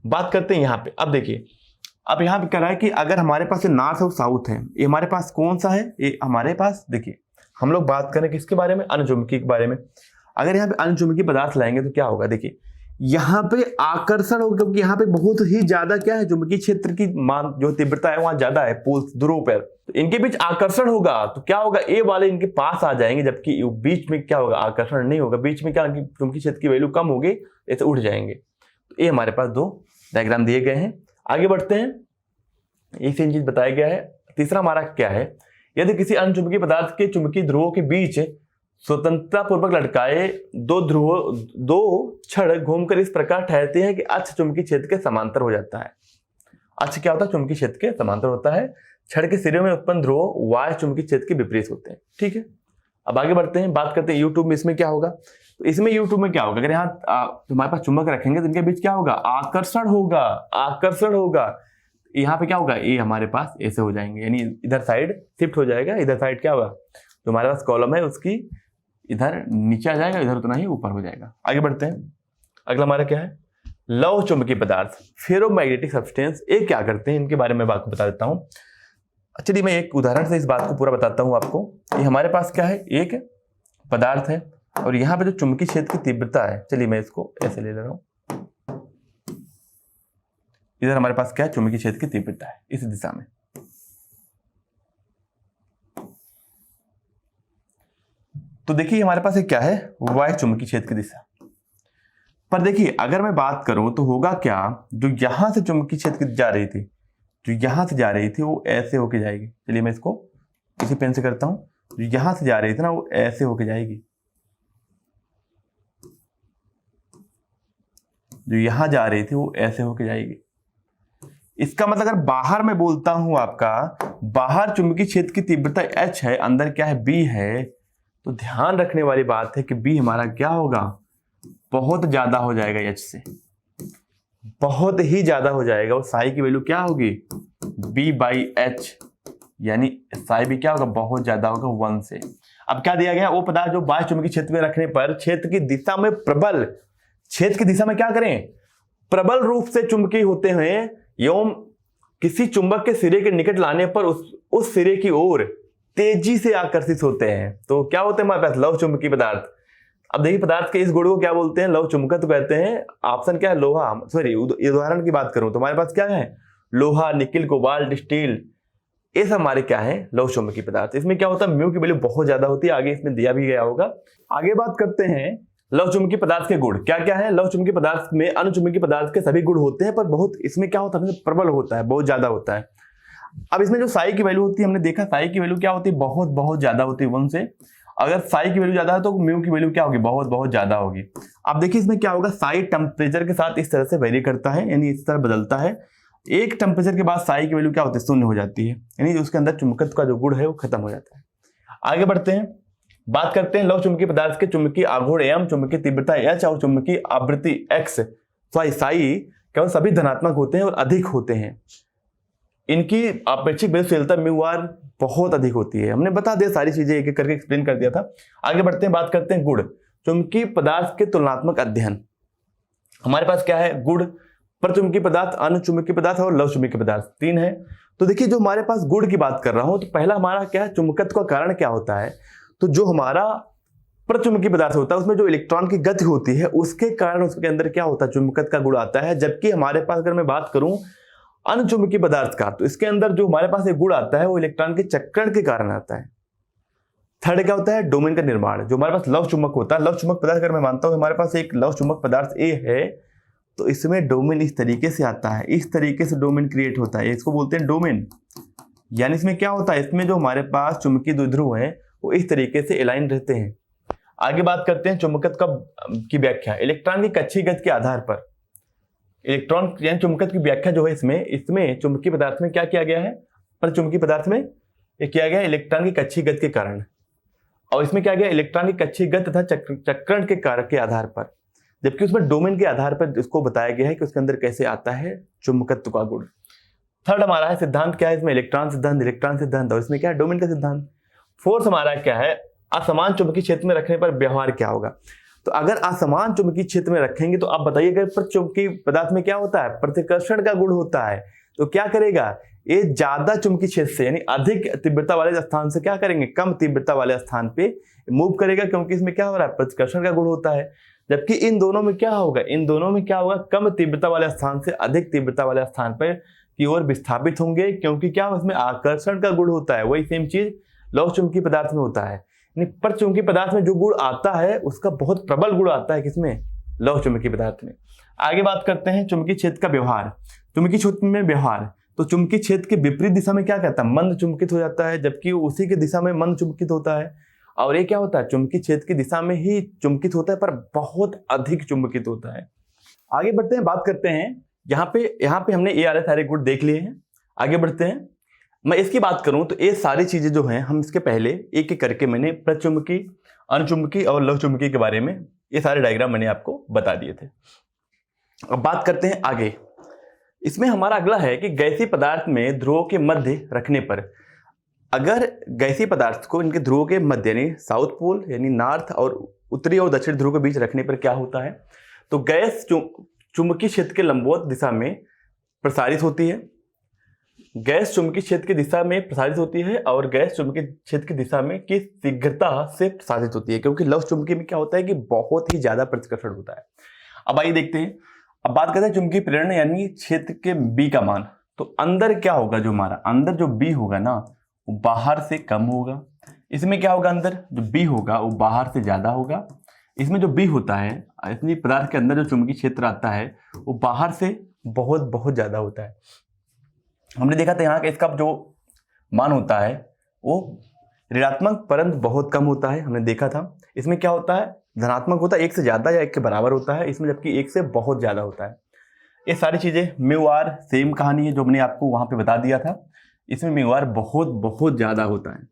बात करते हैं यहाँ पे। अब देखिए, अब यहाँ पे कह रहा है कि अगर हमारे पास नॉर्थ और साउथ है, ये हमारे पास कौन सा है, ये हमारे पास, देखिए हम लोग बात करें किसके बारे में, अणुचुंबकी के बारे में। अगर यहाँ पे अणुचुंबकी पदार्थ लाएंगे तो क्या होगा, देखिए यहाँ पे आकर्षण होगा, क्योंकि यहाँ पे बहुत ही ज्यादा क्या है, चुंबकीय क्षेत्र की मान जो तीव्रता है वहां ज्यादा है, पोल्स ध्रुव पर, तो इनके बीच आकर्षण होगा, तो क्या होगा, ए वाले इनके पास आ जाएंगे, जबकि बीच में क्या होगा, आकर्षण नहीं होगा, बीच में क्या चुंबकीय क्षेत्र की वैल्यू कम होगी, ऐसे उठ जाएंगे। तो ये हमारे पास 2 डायग्राम दिए गए हैं। आगे बढ़ते हैं, एक सेम चीज बताया गया है। तीसरा हमारा क्या है, यदि किसी अणुचुंबकीय पदार्थ के चुंबकीय ध्रुवों के बीच स्वतंत्रता पूर्वक लटकाए 2 छड़ घूमकर इस प्रकार ठहरते हैं कि अक्ष चुंबकीय क्षेत्र के समांतर हो जाता है। अक्ष क्या होता है, चुंबकीय क्षेत्र के समांतर होता है। छड़ के सिरे में उत्पन्न ध्रुव वाय चुंबकीय क्षेत्र के विपरीत होते हैं। ठीक है, अब आगे बढ़ते हैं, बात करते हैं यूट्यूब में इसमें क्या होगा। तो इसमें यूट्यूब में क्या होगा, अगर यहाँ तुम्हारे पास चुंबक रखेंगे तो इनके बीच क्या होगा, आकर्षण होगा, आकर्षण होगा। यहाँ पे क्या होगा, ये हमारे पास ऐसे हो जाएंगे, यानी इधर साइड शिफ्ट हो जाएगा, इधर साइड क्या होगा, जो हमारे पास कॉलम है उसकी इधर नीचे आ जाएगा, इधर उतना ही ऊपर हो जाएगा। आगे बढ़ते हैं, अगला हमारा क्या है, लौह चुंबकीय पदार्थ, फेरोमैग्नेटिक सब्सटेंस। ये क्या करते हैं, इनके बारे में आपको बता देता हूँ। चलिए मैं एक उदाहरण से इस बात को पूरा बताता हूँ आपको। ये हमारे पास क्या है, एक पदार्थ है और यहाँ पे जो चुंबकीय क्षेत्र की तीव्रता है, चलिए मैं इसको ऐसे ले रहा हूँ, इधर हमारे पास क्या है, चुंबकीय क्षेत्र की तीव्रता है इस दिशा में। तो देखिए हमारे पास एक क्या है, वाय चुंबकीय क्षेत्र की दिशा। पर देखिए अगर मैं बात करूं तो होगा क्या, जो यहां से चुंबकीय क्षेत्र जा रही थी, जो यहां से जा रही थी वो ऐसे होके जाएगी। चलिए मैं इसको इसी पेन से करता हूं, जो यहां से जा रही थी ना वो ऐसे होके जाएगी, जो यहां जा रही थी वो ऐसे होके जाएगी। इसका मतलब अगर बाहर मैं बोलता हूं आपका, बाहर चुंबकीय क्षेत्र की तीव्रता H है, अंदर क्या है, B है, तो ध्यान रखने वाली बात है कि B हमारा क्या होगा, बहुत ज्यादा हो जाएगा H से, बहुत ही ज्यादा हो जाएगा। और साई की वैल्यू क्या होगी, B/H, यानी साई भी क्या होगा, बहुत ज्यादा होगा 1 से। अब क्या दिया गया, वो पदार्थ जो बाह्य चुंबकीय क्षेत्र में रखने पर क्षेत्र की दिशा में प्रबल, क्षेत्र की दिशा में क्या करें, प्रबल रूप से चुंबकीय होते हुए एवं किसी चुंबक के सिरे के निकट लाने पर उस सिरे की ओर तेजी से आकर्षित होते हैं। तो क्या होते हैं हमारे पास, लौह चुंबकीय पदार्थ। अब देखिए पदार्थ के इस गुण को क्या बोलते हैं, लौह चुंबकत्व कहते हैं। ऑप्शन क्या है, लोहा, सॉरी उदाहरण की बात करूं तो हमारे पास क्या है, लोहा, निकिल, कोबाल्ट, स्टील, ये सब हमारे क्या है, लौह चुंबकीय पदार्थ। इसमें क्या होता है, म्यू की वैल्यू बहुत ज्यादा होती है, आगे इसमें दिया भी गया होगा। आगे बात करते हैं लौह चुंबकीय पदार्थ के गुण क्या क्या है। लौह चुंबकीय पदार्थ में अणुचुंबकीय पदार्थ के सभी गुण होते हैं, पर बहुत इसमें क्या होता है, प्रबल होता है, बहुत ज्यादा होता है। अब इसमें जो साई की वैल्यू होती है, हमने देखा साई की वैल्यू क्या होती है, बहुत बहुत ज्यादा होती है 1 से। अगर साई की वैल्यू ज्यादा है तो म्यू की वैल्यू क्या होगी, बहुत बहुत ज्यादा होगी। अब देखिए इसमें क्या होगा, साई टेम्परेचर के साथ इस तरह से वेरी करता है, यानी इस तरह बदलता है। एक टेम्परेचर के बाद साई की वैल्यू क्या होती है, 0 हो जाती है, यानी उसके अंदर चुंबकत्व का जो गुण है वो खत्म हो जाता है। आगे बढ़ते हैं, बात करते हैं लौह चुंबकीय पदार्थ के चुंबकीय आघूर्ण M, चुंबकीय तीव्रता H और चुंबकीय आवृत्ति X, साई केवल सभी धनात्मक होते हैं और अधिक होते हैं। इनकी अपेक्षिक विद्युतशीलता म्यू आर बहुत अधिक होती है। हमने बता दिया सारी चीजें, एक एक करके एक्सप्लेन कर दिया था। आगे बढ़ते हैं, बात करते हैं गुण, चुंबकीय पदार्थ के तुलनात्मक अध्ययन। हमारे पास क्या है, गुण, प्रचुंबकीय पदार्थ, अणुचुंबकीय पदार्थ और लौह चुंबकीय पदार्थ, 3 है। तो देखिए जो हमारे पास गुण की बात कर रहा हूं, तो पहला हमारा क्या है, चुंबकत्व का कारण क्या होता है, तो जो हमारा प्रचुंबकीय पदार्थ होता है उसमें जो इलेक्ट्रॉन की गति होती है उसके कारण उसके अंदर क्या होता है, चुंबकत्व का गुण आता है। जबकि हमारे पास अगर मैं बात करूं अणुचुंबकीय पदार्थ का, तो इसके अंदर जो हमारे पास एक गुण आता है वो इलेक्ट्रॉन के चक्रण के कारण आता है। थर्ड क्या होता है, डोमेन का निर्माण। जो हमारे पास लौह चुंबक होता है, लौह चुंबक पदार्थ अगर मैं मानता हूं हमारे पास एक लौह चुंबक पदार्थ ए है, तो इसमें डोमेन इस तरीके से आता है, इस तरीके से डोमेन क्रिएट होता है, इसको बोलते हैं डोमेन। यानी इसमें क्या होता है, इसमें जो हमारे पास चुंबकीय द्विध्रुव है वो इस तरीके से अलाइन रहते हैं। आगे बात करते हैं चुंबकत्व की व्याख्या, इलेक्ट्रॉन की कक्षीय गति के आधार पर। इलेक्ट्रॉन यानी चुंबकत्व की व्याख्या जो है इसमें चुंबकीय पदार्थ में क्या किया गया है, पर चुंबकीय पदार्थ में ये किया गया इलेक्ट्रॉन की कक्षीय गति के कारण, और इसमें क्या गया, इलेक्ट्रॉन की कक्षीय गति तथा चक्रण के कारक के आधार पर। जबकि उसमें डोमेन के आधार पर इसको बताया गया है कि उसके अंदर कैसे आता है चुंबकत्व का गुण। थर्ड हमारा है सिद्धांत क्या है इसमें, इलेक्ट्रॉन सिद्धांत, और इसमें क्या है, डोमेन का सिद्धांत। फोर्थ हमारा क्या है, असमान चुंबकीय क्षेत्र में रखने पर व्यवहार क्या होगा। तो अगर असमान चुंबकीय क्षेत्र में रखेंगे तो आप बताइएगा चुंबकीय पदार्थ में क्या होता है, प्रतिकर्षण का गुण होता है। तो क्या करेगा, ये ज्यादा चुंबकीय क्षेत्र से यानी अधिक तीव्रता वाले स्थान से क्या करेंगे, कम तीव्रता वाले स्थान पे मूव करेगा, क्योंकि इसमें क्या हो रहा है, प्रतिकर्षण का गुण होता है। जबकि इन दोनों में क्या होगा, कम तीव्रता वाले स्थान से अधिक तीव्रता वाले स्थान पर की ओर विस्थापित होंगे, क्योंकि क्या इसमें आकर्षण का गुण होता है। वही सेम चीज लौह चुंबकीय पदार्थ में होता है। पर चुंबकीय पदार्थ में जो गुण आता है उसका बहुत प्रबल गुण आता है किसमें, लौह चुंबकीय पदार्थ में। आगे बात करते हैं चुंबकीय क्षेत्र का व्यवहार। चुंबकीय क्षेत्र में व्यवहार, तो चुंबकीय क्षेत्र के विपरीत दिशा में क्या कहता है, मंद चुंबकित हो जाता है, जबकि उसी की दिशा में मंद चुंबकित होता है। और ये क्या होता है, चुंबकीय क्षेत्र की दिशा में ही चुंबकित होता है पर बहुत अधिक चुंबकित होता है। आगे बढ़ते हैं, बात करते हैं यहाँ पे हमने ये सारे गुण देख लिए हैं। आगे बढ़ते हैं, मैं इसकी बात करूं तो ये सारी चीजें जो हैं हम इसके पहले एक एक करके मैंने प्रचुंबकीय, अनुचुंबकीय और लौह चुंबकीय के बारे में ये सारे डायग्राम मैंने आपको बता दिए थे। अब बात करते हैं आगे। इसमें हमारा अगला है कि गैसीय पदार्थ में ध्रुवों के मध्य रखने पर, अगर गैसीय पदार्थ को इनके ध्रुवों के मध्य यानी साउथ पोल यानी नॉर्थ और उत्तरी और दक्षिण ध्रुव के बीच रखने पर क्या होता है, तो गैस चुंबकीय क्षेत्र के लंबवत दिशा में प्रसारित होती है। गैस चुंबकीय क्षेत्र की दिशा में प्रसारित होती है और गैस चुंबकीय क्षेत्र की दिशा में की शीघ्रता से प्रसारित होती है, क्योंकि लौह चुंबकीय में क्या होता है कि बहुत ही ज्यादा प्रतिकर्षण होता है। अब आइए देखते हैं, अब बात करते हैं चुंबकीय प्रेरण यानी क्षेत्र के बी का मान। तो अंदर क्या होगा, जो हमारा अंदर जो बी होगा ना वो बाहर से कम होगा। इसमें क्या होगा, अंदर जो बी होगा वो बाहर से ज्यादा होगा। इसमें जो बी होता है, इसलिए पदार्थ के अंदर जो चुंबकीय क्षेत्र आता है वो बाहर से बहुत बहुत ज्यादा होता है। हमने देखा था यहाँ का इसका जो मान होता है वो ऋणात्मक परंतु बहुत कम होता है, हमने देखा था। इसमें क्या होता है, धनात्मक होता है, 1 से ज्यादा या 1 के बराबर होता है, इसमें जबकि 1 से बहुत ज्यादा होता है। ये सारी चीजें म्यू आर सेम कहानी है जो मैंने आपको वहां पे बता दिया था। इसमें म्यू आर बहुत बहुत ज्यादा होता है।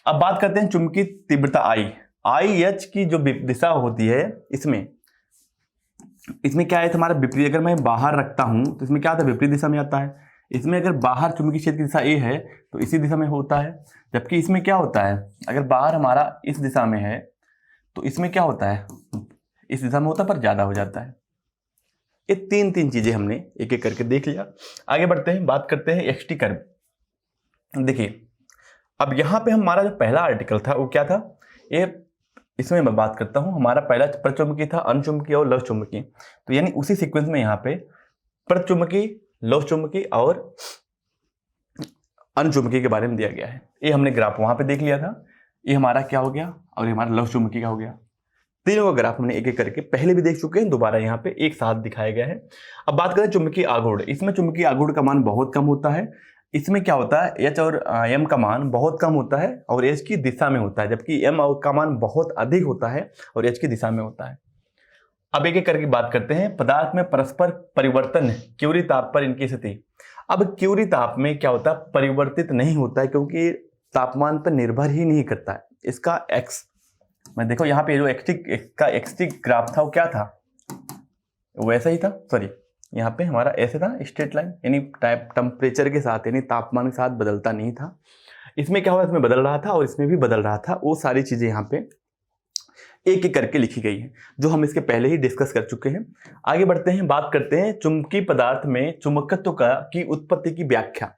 अब बात करते हैं चुंबकीय तीव्रता आई एच की जो दिशा होती है, इसमें क्या है हमारा विपरीत। अगर मैं बाहर रखता हूं तो इसमें क्या आता है, विपरीत दिशा में आता है। इसमें अगर बाहर चुंबकीय क्षेत्र की दिशा ए है तो इसी दिशा में होता है, जबकि इसमें क्या होता है, अगर बाहर हमारा इस दिशा में है तो इसमें क्या होता है, इस दिशा में होता है पर ज्यादा हो जाता है। ये तीन चीजें हमने एक एक करके देख लिया। आगे बढ़ते हैं, बात करते हैं एक्सटी कर्व। देखिए अब यहाँ पे हमारा जो पहला आर्टिकल था वो क्या था, ये इसमें मैं बात करता हूँ। हमारा पहला प्रचुंबकीय था, अनुचुंबकीय और लौह चुंबकीय। तो यानी उसी सीक्वेंस में यहाँ पे प्रचुंबकीय, लौह चुंबकीय और अनुचुंबकीय के बारे में दिया गया है। ये हमने ग्राफ वहां पे देख लिया था। ये हमारा क्या हो गया और ये हमारा लौह चुंबकीय का हो गया। तीनों का ग्राफ हमने एक एक करके पहले भी देख चुके हैं, दोबारा यहाँ पे एक साथ दिखाया गया है। अब बात करें चुंबकीय आघूर्ण। इसमें चुंबकीय आघूर्ण का मान बहुत कम होता है। इसमें क्या होता है, एच और एम का मान बहुत कम होता है और एच की दिशा में होता है, जबकि एम का मान बहुत अधिक होता है और एच की दिशा में होता है। अब एक एक करके बात करते हैं। पदार्थ में परस्पर परिवर्तन क्यूरी ताप पर इनकी स्थिति। अब क्यूरी ताप में क्या होता है, परिवर्तित नहीं होता है, क्योंकि तापमान पर निर्भर ही नहीं करता है। इसका एक्स, मैं देखो यहाँ पे जो एक्सटी ग्राफ था वो क्या था, वो ऐसा ही था। सॉरी, यहाँ पे हमारा ऐसे था स्ट्रेट लाइन, यानी टेम्परेचर के साथ यानी तापमान के साथ बदलता नहीं था। इसमें क्या हुआ, इसमें बदल रहा था और इसमें भी बदल रहा था। वो सारी चीजें यहाँ पे एक एक करके लिखी गई है, जो हम इसके पहले ही डिस्कस कर चुके हैं। आगे बढ़ते हैं, बात करते हैं चुंबकीय पदार्थ में चुंबकत्व की उत्पत्ति की व्याख्या।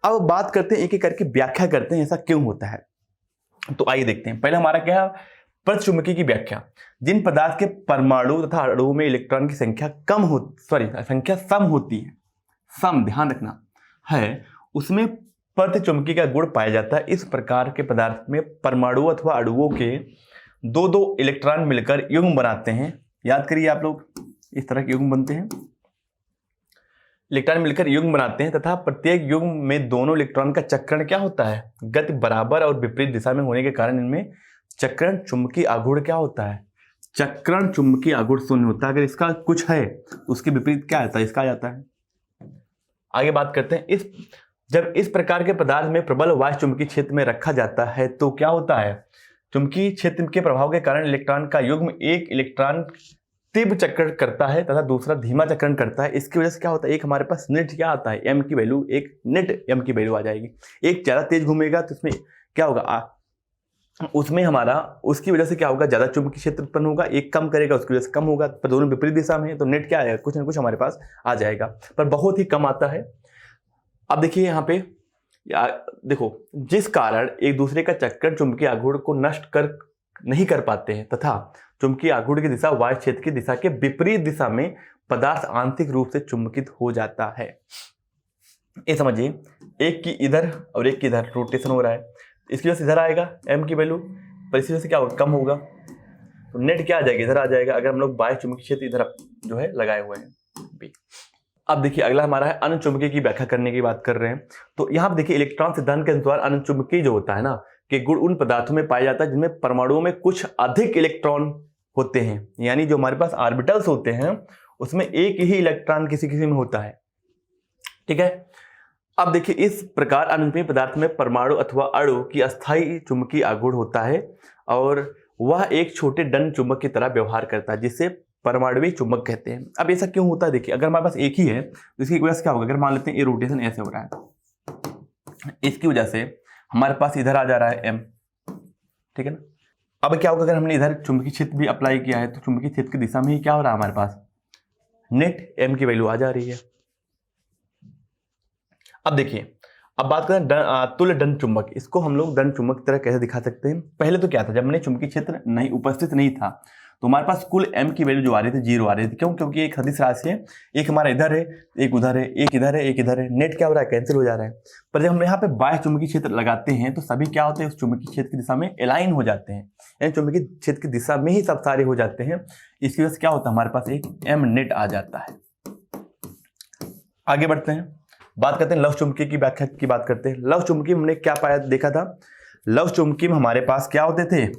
अब बात करते हैं एक एक करके व्याख्या करते हैं, ऐसा क्यों होता है। तो आइए देखते हैं। पहले हमारा क्या है, प्रचुंबकीय की व्याख्या। जिन पदार्थ के परमाणु तथा अणुओं में इलेक्ट्रॉन की संख्या संख्या सम होती है, सम ध्यान रखना है, उसमें प्रतिचुंबकीय का गुण पाया जाता है। इस प्रकार के पदार्थ में परमाणु अथवा अणुओं के दो दो इलेक्ट्रॉन मिलकर युग्म बनाते हैं। याद करिए आप लोग, इस तरह के युग्म बनते हैं, इलेक्ट्रॉन मिलकर युग्म बनाते हैं तथा प्रत्येक युग्म में दोनों इलेक्ट्रॉन का चक्रण क्या होता है, गति बराबर और विपरीत दिशा में होने के कारण इनमें चक्रण चुंबकीय आघूर्ण क्या होता है, चक्रण चुंबकीय आघूर्ण शून्य होता है। अगर इसका कुछ है तो उसके विपरीत क्या आता है, इसका आ जाता है। आगे बात करते हैं, जब इस प्रकार के पदार्थ में प्रबल वायु चुंबकीय क्षेत्र में रखा जाता है तो क्या होता है, चुंबकीय क्षेत्र के प्रभाव के कारण इलेक्ट्रॉन का युग्म एक इलेक्ट्रॉन तीव्र चक्रण करता है तथा दूसरा धीमा चक्रण करता है। इसकी वजह से क्या होता है, एक हमारे पास नेट क्या आता है, एम की वैल्यू, एक नेट एम की वैल्यू आ जाएगी। एक ज़्यादा तेज घूमेगा तो उसमें क्या होगा, उसमें हमारा उसकी वजह से क्या होगा, ज़्यादा चुंबकीय क्षेत्र उत्पन्न होगा। एक कम करेगा उसकी वजह से कम होगा, पर दोनों विपरीत दिशा में है तो नेट क्या आएगा, कुछ ना कुछ हमारे पास आ जाएगा, पर बहुत ही कम आता है। अब देखिए यहाँ पे देखो, जिस कारण एक दूसरे का चक्कर चुंबकीय आघूर्ण को नष्ट नहीं कर पाते हैं तथा चुंबकीय आघूर्ण की दिशा वायु क्षेत्र की दिशा के विपरीत दिशा में पदार्थ आंतरिक रूप से चुंबकित हो जाता है। ये समझिए, एक की इधर और एक की इधर रोटेशन हो रहा है, इसकी वजह से इधर आएगा एम की वैल्यू, पर इसी वजह से क्या होगा, कम होगा, तो नेट क्या आ जाएगा, इधर आ जाएगा, अगर हम लोग बाह्य चुंबकीय क्षेत्र इधर जो है लगाए हुए हैं। अब देखिए अगला हमारा है अनुचुंबकीय की व्याख्या करने की बात कर रहे हैं। तो यहाँ पर देखिए इलेक्ट्रॉन सिद्धांत के अनुसार अनुचुंबकीय जो होता है ना, कि गुण उन पदार्थों में पाया जाता है जिनमें परमाणुओं में कुछ अधिक इलेक्ट्रॉन होते हैं, यानी जो हमारे पास ऑर्बिटल्स होते हैं उसमें एक ही इलेक्ट्रॉन किसी किसी में होता है। ठीक है, अब देखिए इस प्रकार अनुचुंबकीय पदार्थ में परमाणु अथवा अणु की अस्थायी चुंबकीय आघूर्ण होता है और वह एक छोटे दंड चुंबक की तरह व्यवहार करता है, जिसे परमाणुवीय चुंबक कहते हैं। अब ऐसा क्यों होता है, देखिए अगर हमारे पास एक ही है तो इसकी वजह से क्या होगा, अगर मान लेते हैं ये रोटेशन ऐसे हो रहा है, इसकी वजह से हमारे पास इधर आ जा रहा है एम, ठीक है ना। अब क्या होगा, अगर हमने इधर चुंबकीय क्षेत्र भी अप्लाई किया है तो चुंबकीय क्षेत्र की दिशा में ही क्या हो रहा है, हमारे पास नेट एम की वैल्यू आ जा रही है। अब देखिए, अब बात करें तुल्य दंड चुंबक, इसको हम लोग दंड चुंबक की तरह कैसे दिखा सकते हैं। पहले तो क्या था, जब हमने चुंबकीय क्षेत्र नहीं उपस्थित नहीं था तो हमारे पास कुल एम की वैल्यू जो आ रही थी 0 आ रही थी। क्यों, क्योंकि एक सदिश राशि है, एक हमारा इधर है, एक उधर है, एक इधर है, एक इधर है, नेट क्या हो रहा है, कैंसिल हो जा रहा है। पर जब हम यहाँ पे बाह्य चुंबकीय क्षेत्र लगाते हैं तो सभी क्या होते हैं, उस चुंबकीय क्षेत्र की दिशा में अलाइन हो जाते हैं, यानी चुंबकीय क्षेत्र की दिशा में ही सब सारे हो जाते हैं। इसकी वजह से क्या होता है, हमारे पास एक एम नेट आ जाता है। आगे बढ़ते हैं, बात करते हैं लव चुंबकीय की व्याख्या की बात करते हैं। लव चुंबकीय हमने क्या पाया, देखा था, लव चुंबकीय में हमारे पास क्या होते थे,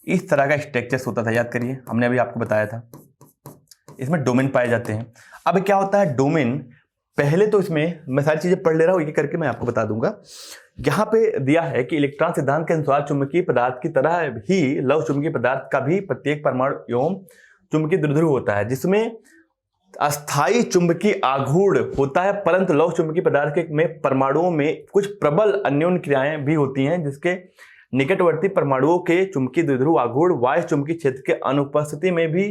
इस तरह का स्ट्रक्चर्स होता था, याद करिए हमने अभी आपको बताया था। इसमें डोमेन पाए जाते हैं। अब क्या होता है डोमेन, पहले तो इसमें मैं सारी चीजें पढ़ ले रहा हूं, एक करके मैं आपको बता दूंगा। यहां पे दिया है कि इलेक्ट्रॉन सिद्धांत के अनुसार चुंबकीय पदार्थ की तरह ही लव चुंबकीय पदार्थ का भी प्रत्येक परमाणु एवं चुंबकीय द्विध्रुव होता है, जिसमें अस्थायी चुंबकीय आघूर्ण होता है, परंतु लव चुंबकीय पदार्थ के में परमाणुओं में कुछ प्रबल अन्योन्य क्रियाएं भी होती हैं, जिसके निकटवर्ती परमाणुओं के चुंबकीय द्विध्रुव आघूर्ण वायु चुंबकीय क्षेत्र के अनुपस्थिति में भी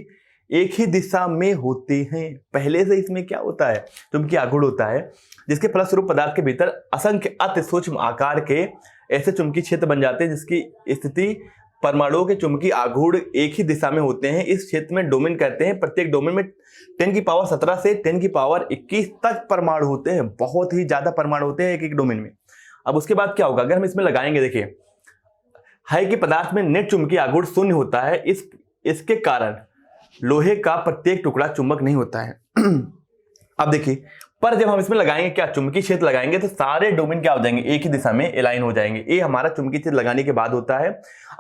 एक ही दिशा में होते हैं। पहले से इसमें क्या होता है, चुंबकीय आघूर्ण होता है, जिसके फलस्वरूप पदार्थ के भीतर असंख्य अति सूक्ष्म आकार के ऐसे चुंबकीय क्षेत्र बन जाते हैं जिसकी स्थिति परमाणुओं के चुंबकीय आघूर्ण एक ही दिशा में होते हैं। इस क्षेत्र में डोमेन कहते हैं। प्रत्येक डोमेन में 10⁻17 से 10⁻21 तक परमाणु होते हैं। बहुत ही ज्यादा परमाणु होते हैं एक एक डोमेन में। अब उसके बाद क्या होगा, अगर हम इसमें लगाएंगे, देखिए है कि पदार्थ में नेट चुंबकीय आघूर्ण शून्य होता है, इसके कारण लोहे का प्रत्येक टुकड़ा चुंबक नहीं होता है। अब देखिए, पर जब हम इसमें लगाएंगे क्या, चुंबकीय क्षेत्र लगाएंगे तो सारे डोमेन क्या हो जाएंगे, एक ही दिशा में अलाइन हो जाएंगे। ये हमारा चुंबकीय क्षेत्र लगाने के बाद होता है।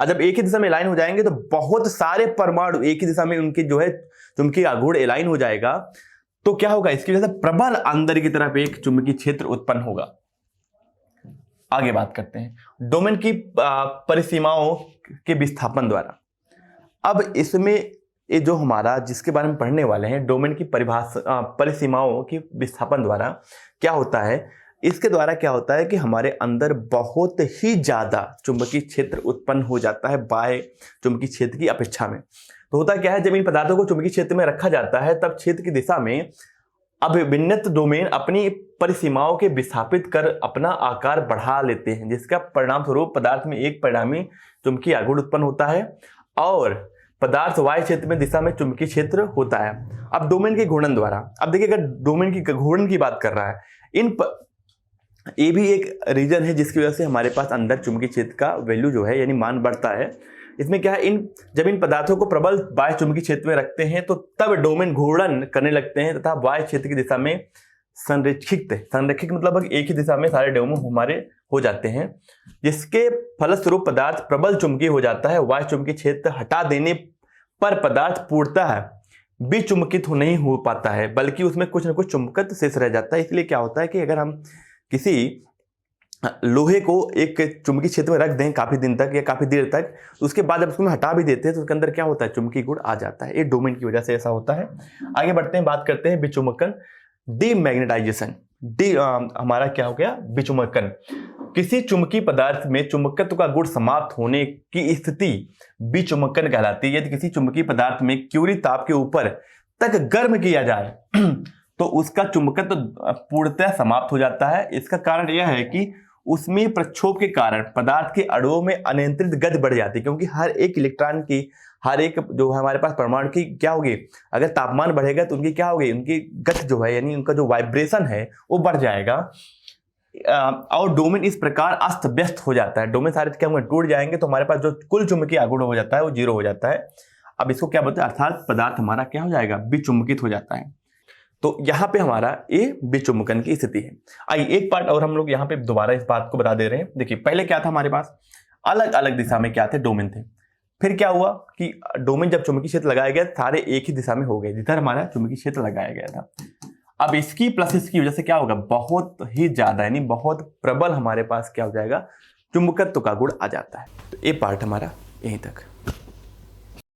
और जब एक ही दिशा में अलाइन हो जाएंगे तो बहुत सारे परमाणु एक ही दिशा में उनकी जो है चुंबकीय आघूर्ण अलाइन हो जाएगा, तो क्या होगा, इसकी वजह से प्रबल अंदर की तरफ एक चुंबकीय क्षेत्र उत्पन्न होगा। आगे बात करते हैं डोमेन की परिसीमाओं के विस्थापन द्वारा। अब इसमें ये जो हमारा जिसके बारे में पढ़ने वाले हैं, डोमेन की परिसीमाओं की विस्थापन द्वारा क्या होता है, इसके द्वारा क्या होता है कि हमारे अंदर बहुत ही ज्यादा चुंबकीय क्षेत्र उत्पन्न हो जाता है बाह्य चुंबकीय क्षेत्र की अपेक्षा में। तो होता क्या है, जब इन पदार्थों को चुंबकीय क्षेत्र में रखा जाता है तब क्षेत्र की दिशा में अभिविन्नत डोमेन अपनी परिसीमाओं के विस्थापित कर अपना आकार बढ़ा लेते हैं, जिसका परिणाम स्वरूप पदार्थ में एक परिणामी चुंबकीय आघूर्ण उत्पन्न होता है और पदार्थ वायु क्षेत्र में दिशा में चुंबकीय क्षेत्र होता है। अब डोमेन के घूर्णन द्वारा, अब देखिए अगर डोमेन की घूर्णन की बात कर रहा है, ये भी एक रीजन है जिसकी वजह से हमारे पास अंदर चुंबकीय क्षेत्र का वैल्यू जो है यानी मान बढ़ता है। इसमें क्या है, जब इन पदार्थों को प्रबल बाह्य चुंबकीय क्षेत्र में रखते हैं तो तब डोमेन घूर्णन करने लगते हैं तथा वायु क्षेत्र की दिशा में संरेखित मतलब एक ही दिशा में सारे डोमेन हमारे हो जाते हैं, जिसके फलस्वरूप पदार्थ प्रबल चुंबकीय हो जाता है। वायु चुंबकीय क्षेत्र हटा देने पर पदार्थ पूर्णतः विचुंबकित नहीं हो पाता है, बल्कि उसमें कुछ न कुछ चुंबकत्व शेष रह जाता है। इसलिए क्या होता है कि अगर हम किसी लोहे को एक चुंबकीय क्षेत्र में रख दें काफी दिन तक या काफी देर तक, तो उसके बाद जब उसको हटा भी देते हैं तो उसके अंदर क्या होता है, चुंबकीय गुण आ जाता है। ये डोमेन की वजह से ऐसा होता है। आगे बढ़ते हैं, बात करते हैं विचुम्बकन, डीमैग्नेटाइजेशन। हमारा क्या हो गया, विचुम्बकन। किसी चुंबकीय पदार्थ में चुंबकत्व का गुण समाप्त होने की स्थिति विचुम्बकन कहलाती है। यदि किसी चुंबकीय पदार्थ में क्यूरी ताप के ऊपर तक गर्म किया जाए तो उसका चुंबकत्व पूर्णतः समाप्त हो जाता है। इसका कारण यह है कि उसमें प्रक्षोभ के कारण पदार्थ के अणुओं में अनियंत्रित गति बढ़ जाती है, क्योंकि हर एक इलेक्ट्रॉन की, हर एक जो हमारे पास परमाणु की क्या होगी, अगर तापमान बढ़ेगा तो उनकी क्या होगी, उनकी गति जो है यानी उनका जो वाइब्रेशन है वो बढ़ जाएगा और डोमेन इस प्रकार अस्त व्यस्त हो जाता है। डोमेन सारे क्या होंगे, टूट जाएंगे, तो हमारे पास जो कुल चुंबकीय आघूर्ण हो जाता है वो 0 हो जाता है। अब इसको क्या बोलते हैं, अर्थात पदार्थ हमारा क्या हो जाएगा, विचुंबकित हो जाता है। तो यहाँ पे हमारा ये विचुंबकन की स्थिति है। आइए एक पार्ट और हम लोग यहाँ पे दोबारा इस बात को बता दे रहे हैं। देखिए पहले क्या था, हमारे पास अलग अलग दिशा में क्या थे, डोमेन थे। फिर क्या हुआ कि डोमेन जब चुंबकीय क्षेत्र लगाया गया सारे एक ही दिशा में हो गए जिधर हमारा चुंबकीय क्षेत्र लगाया गया था। अब इसकी प्लस इसकी वजह से क्या होगा, बहुत ही ज्यादा यानी बहुत प्रबल हमारे पास क्या हो जाएगा, चुंबकत्व का गुण आ जाता है। तो ये पार्ट हमारा यहीं तक।